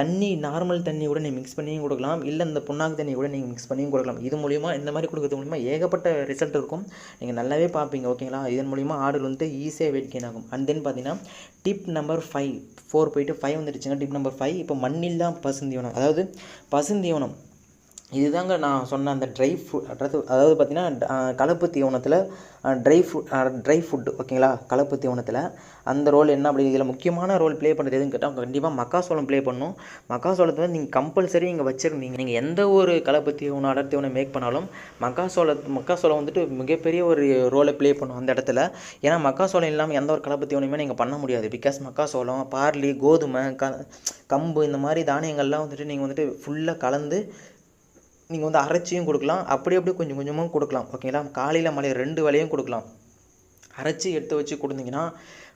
தண்ணி நார்மல் தண்ணி கூட நீங்கள் மிக்ஸ் பண்ணியும் கொடுக்கலாம், இல்லை இந்த புண்ணாக்கு தண்ணி கூட நீங்கள் மிக்ஸ் பண்ணியும் கொடுக்கலாம். இது மூலிமா இந்த மாதிரி கொடுக்கறது மூலிமா ஏகப்பட்ட ரிசல்ட் இருக்கும். நீங்கள் நல்லாவே பார்ப்பீங்க. ஓகேங்களா? இதன் மூலிமா ஆடுகள் வந்து ஈஸியாக வெயிட் கெயின் ஆகும். அண்ட் தென் பார்த்தீங்கன்னா டிப் நம்பர் 5 4 போயிட்டு 5 வந்துடுச்சுங்க. டிப் நம்பர் 5 இப்போ மண்ணில்லா பசுந்தீவனம், அதாவது பசுந்தீவனம் இதுதாங்க நான் சொன்ன அந்த ட்ரை ஃபுட். அதாவது பார்த்தீங்கன்னா கலப்பு தீவனத்தில் ட்ரை ஃபுட். ஓகேங்களா? கலப்பு தீவனத்தில் அந்த ரோல் என்ன அப்படி இதில் முக்கியமான ரோல் ப்ளே பண்ணுறது எதுன்னு கேட்டால் கண்டிப்பாக மக்காசோளம் ப்ளே பண்ணணும். மக்காசோளத்தை வந்து நீங்கள் கம்பல்சரி இங்கே வச்சுருந்தீங்க. நீங்கள் எந்த ஒரு கலப்பு தீவனம் அடர் தீவனம் மேக் பண்ணாலும் மக்காசோளம் வந்துட்டு மிகப்பெரிய ஒரு ரோலை ப்ளே பண்ணும் அந்த இடத்துல. ஏன்னா மக்காசோளம் இல்லாமல் எந்த ஒரு கலப்பு தீவனமே நீங்கள் பண்ண முடியாது. பிகாஸ் மக்காசோளம், பார்லி, கோதுமை, கம்பு இந்த மாதிரி தானியங்கள்லாம் வந்துட்டு நீங்கள் வந்துட்டு ஃபுல்லாக கலந்து நீங்கள் வந்து அரைச்சியும் கொடுக்கலாம், அப்படி கொஞ்சம் கொஞ்சமாக கொடுக்கலாம். ஓகேங்களா? காலையில் மாலை 2 வேளையும் கொடுக்கலாம். அரைச்சி எடுத்து வச்சு கொடுத்தீங்கன்னா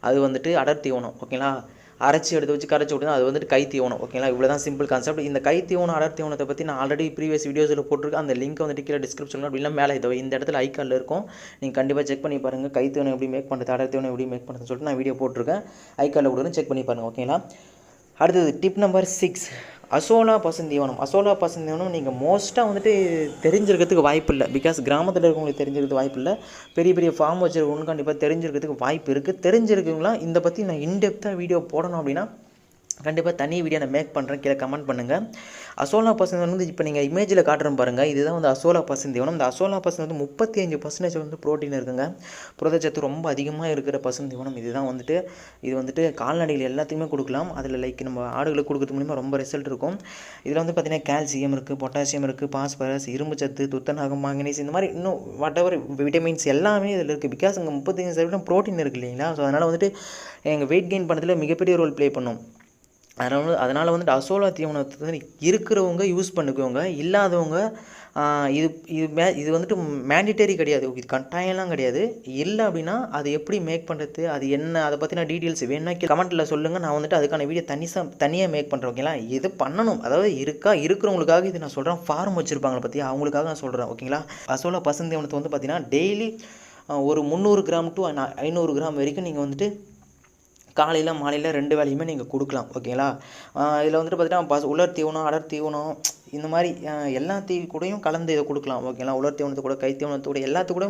அது வந்துட்டு அடர் தீவனம். ஓகேங்களா? அரைச்சி எடுத்து வச்சு கரைச்சி விட்டுனா அது வந்துட்டு கை தீவனம். ஓகேங்களா? இவ்வளோ தான் சிம்பிள் கான்செப்ட். இந்த கை தீவனம் அடர் தீவனத்தை பற்றி நான் ஆல்ரெடி ப்ரீவியஸ் வீடியோஸில் போட்டிருக்கேன். அந்த லிங்க் வந்துட்டு கீழே டிஸ்கிரிப்ஷனில் அப்படின்னா மேலே இந்த இடத்துல ஐகானில் இருக்கும். நீங்கள் கண்டிப்பாக செக் பண்ணி பாருங்கள். கை தீவனம் எப்படி மேக் பண்ணுறது, அடர் தீவனம் எப்படி மேக் பண்ணுறதுன்னு சொல்லிட்டு நான் வீடியோ போட்டிருக்கேன். ஐகானில் கூட செக் பண்ணி பாருங்கள். ஓகேங்களா? அடுத்தது டிப் நம்பர் 6 அசோலா பசுந்தீவனம் நீங்கள் மோஸ்ட்டாக வந்துட்டு தெரிஞ்சிருக்கிறதுக்கு வாய்ப்பு இல்லை. பிகாஸ் கிராமத்தில் இருக்கவங்களுக்கு தெரிஞ்சிருக்கிறது வாய்ப்பு இல்லை. பெரிய ஃபார்ம் வச்சுருக்கவங்க கண்டிப்பாக தெரிஞ்சிருக்கிறதுக்கு வாய்ப்பு இருக்குது. தெரிஞ்சிருக்கவங்களாம் இதை பற்றி நான் இன்டெப்த்தாக வீடியோ போடணும் அப்படின்னா கண்டிப்பாக தனி வீடியோ நான் மேக் பண்ணுறேன். கீழே கமெண்ட் பண்ணுங்கள். அசோலா பசுந்தீவனம் வந்து இப்போ நீங்கள் இமேஜில் காட்டுறேன் பாருங்கள். இதுதான் வந்து அசோலா பசுந்தீவனம். இந்த அசோலா பசுந்தீவனம் வந்து 35% வந்து ப்ரோட்டீன் இருக்குங்க. புரதச்சத்து ரொம்ப அதிகமாக இருக்கிற பசுந்தீவனம் இதுதான் வந்துட்டு. இது வந்துட்டு கால்நடைகள் எல்லாத்துக்குமே கொடுக்கலாம். அதில் லைக் நம்ம ஆடுகளுக்கு கொடுக்கறது மூலிமா ரொம்ப ரிசல்ட் இருக்கும். இதில் வந்து பார்த்திங்கன்னா கால்சியம் இருக்குது, பொட்டாசியம் இருக்குது, பாஸ்பரஸ், இரும்பு சத்து, துத்தநாகம், மாங்கனீஸ், இந்த மாதிரி இன்னும் வாட்டெவர் விட்டமின்ஸ் எல்லாமே இதில் இருக்குது. பிகாஸ் இங்கே 35% ப்ரோட்டீன் இருக்குது இல்லைங்களா? ஸோ அதனால் வந்துட்டு எங்கள் வெயிட் கெயின் பண்ணுறதுல மிகப்பெரிய ரோல் ப்ளே பண்ணும். அதனால் வந்துட்டு அசோலா தீவனத்தை வந்து இருக்கிறவங்க யூஸ் பண்ணிக்குவாங்க. இல்லாதவங்க இது வந்துட்டு மேண்டிட்டரி கிடையாது, இது கட்டாயம்லாம் கிடையாது. இல்லை அப்படின்னா அது எப்படி மேக் பண்ணுறது, அது என்ன, அதை பற்றின டீட்டெயில்ஸ் வேணும்னா கமெண்ட்டில் சொல்லுங்கள். நான் வந்துட்டு அதுக்கான வீடியோ தனியாக மேக் பண்ணுறேன். ஓகேங்களா? இது பண்ணணும், அதாவது இருக்கிறவங்களுக்காக இது நான் சொல்கிறேன். ஃபார்ம் வச்சுருப்பாங்கள பற்றி அவங்களுக்காக நான் சொல்கிறேன். ஓகேங்களா? அசோலா பசுந்தீவனத்தை வந்து பார்த்திங்கன்னா டெய்லி ஒரு 300 கிராம் டு 500 கிராம் வரைக்கும் நீங்கள் வந்துட்டு காலையில் மாலையில் 2 வேளையுமே நீங்கள் கொடுக்கலாம். ஓகேங்களா? இதில் வந்துட்டு பார்த்தீங்கன்னா உலர் தீவனம், அடர் தீவனம், இந்த மாதிரி எல்லா கூடயும் கலந்து இதை கொடுக்கலாம். ஓகேங்களா? உலர் தீவனத்தை கூட, கை தீவனத்தை கூட,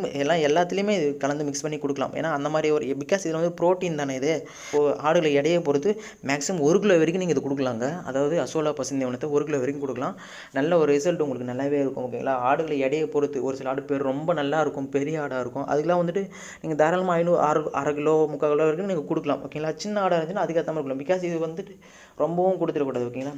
எல்லாத்துலேயுமே இது கலந்து மிக்ஸ் பண்ணி கொடுக்கலாம். ஏன்னா அந்த மாதிரி ஒரு பிகாஸ் இதில் வந்து ப்ரோட்டீன் தானே இது. ஆடுகளை எடையை பொறுத்து மேக்ஸிமம் 1 கிலோ வரைக்கும் நீங்கள் இது கொடுக்கலாங்க. அதாவது அசோலா பசுந்தீவனத்தை 1 கிலோ வரைக்கும் கொடுக்கலாம். நல்ல ஒரு ரிசல்ட் உங்களுக்கு நல்லாவே இருக்கும். ஓகேங்களா? ஆடுகளை எடையை பொறுத்து ஒரு சில ஆடு பேர் ரொம்ப நல்லா இருக்கும், பெரிய ஆடாக இருக்கும். அதுக்கெலாம் வந்துட்டு நீங்கள் தாராளமாக 1/2 கிலோ 3/4 கிலோ வரைக்கும் நீங்கள் கொடுக்கலாம். ஓகேங்களா? சின்ன ஆடாக இருந்துச்சுன்னா அதுக்கேற்ற மாதிரி கொடுக்கலாம். பிகாஸ் இது வந்துட்டு ரொம்பவும் கொடுத்துடக்கூடாது. ஓகேங்களா?